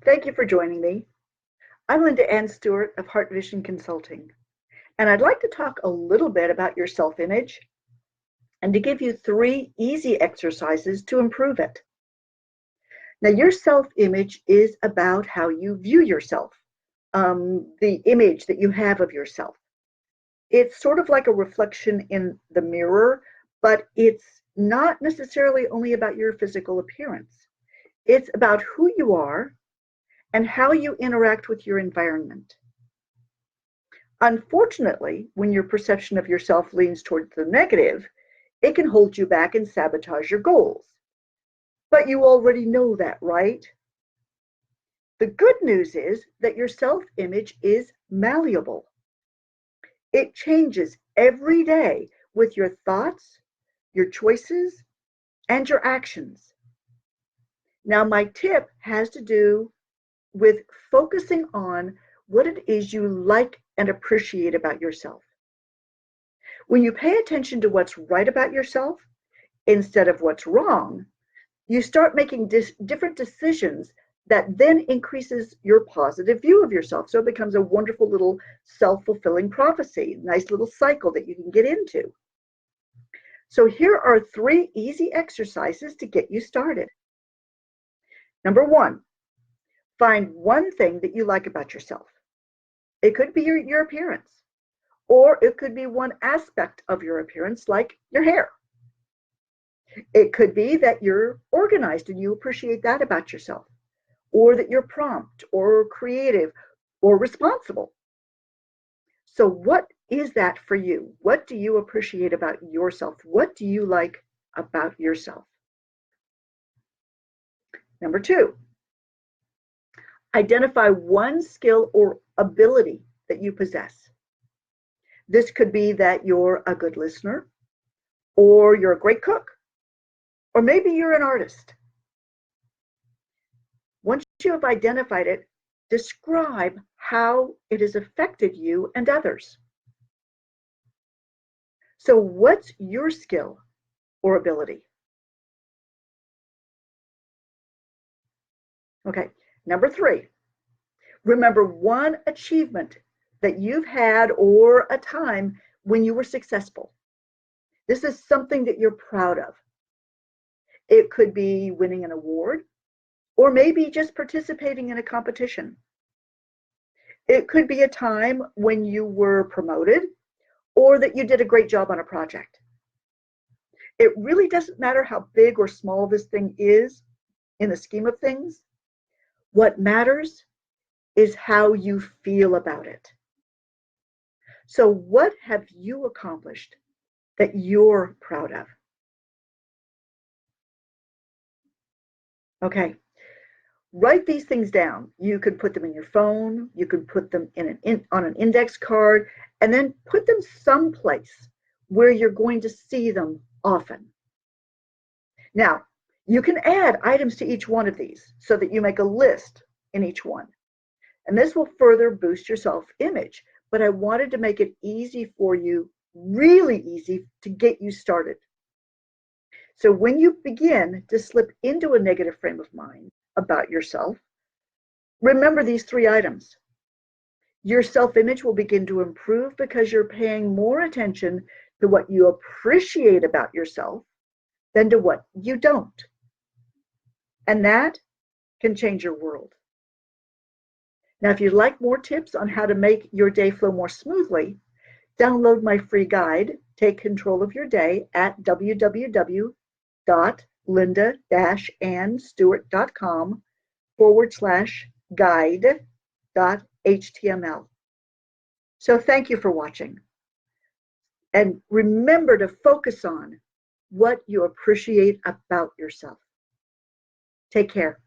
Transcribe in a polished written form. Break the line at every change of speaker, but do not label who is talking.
Thank you for joining me. I'm Linda Ann Stewart of Heart Vision Consulting, and I'd like to talk a little bit about your self-image and to give you 3 easy exercises to improve it. Now, your self-image is about how you view yourself, the image that you have of yourself. It's sort of like a reflection in the mirror, but it's not necessarily only about your physical appearance. It's about who you are and how you interact with your environment. Unfortunately, when your perception of yourself leans towards the negative, it can hold you back and sabotage your goals. But you already know that, right? The good news is that your self-image is malleable. It changes every day with your thoughts, your choices, and your actions. Now, my tip has to do with focusing on what it is you like and appreciate about yourself. When you pay attention to what's right about yourself instead of what's wrong, you start making different decisions that then increases your positive view of yourself. So it becomes a wonderful little self-fulfilling prophecy, nice little cycle that you can get into. So here are 3 easy exercises to get you started. Number 1, find one thing that you like about yourself. It could be your appearance, or it could be one aspect of your appearance, like your hair. It could be that you're organized and you appreciate that about yourself, or that you're prompt or creative or responsible. So what is that for you? What do you appreciate about yourself? What do you like about yourself? Number 2, identify one skill or ability that you possess. This could be that you're a good listener, or you're a great cook, or maybe you're an artist. Once you have identified it, describe how it has affected you and others. So, what's your skill or ability? Okay, number 3, remember one achievement that you've had or a time when you were successful. This is something that you're proud of. It could be winning an award, or maybe just participating in a competition. It could be a time when you were promoted, or that you did a great job on a project. It really doesn't matter how big or small this thing is in the scheme of things. What matters is how you feel about it. So, what have you accomplished that you're proud of? Okay, write these things down. You could put them in your phone, you could put them on an index card, and then put them someplace where you're going to see them often. Now, you can add items to each one of these so that you make a list in each one. And this will further boost your self-image. But I wanted to make it easy for you, really easy to get you started. So when you begin to slip into a negative frame of mind about yourself, remember these 3 items. Your self-image will begin to improve because you're paying more attention to what you appreciate about yourself than to what you don't. And that can change your world. Now, if you'd like more tips on how to make your day flow more smoothly, download my free guide, Take Control of Your Day, at www.linda-annstewart.com/guide.html. So thank you for watching. And remember to focus on what you appreciate about yourself. Take care.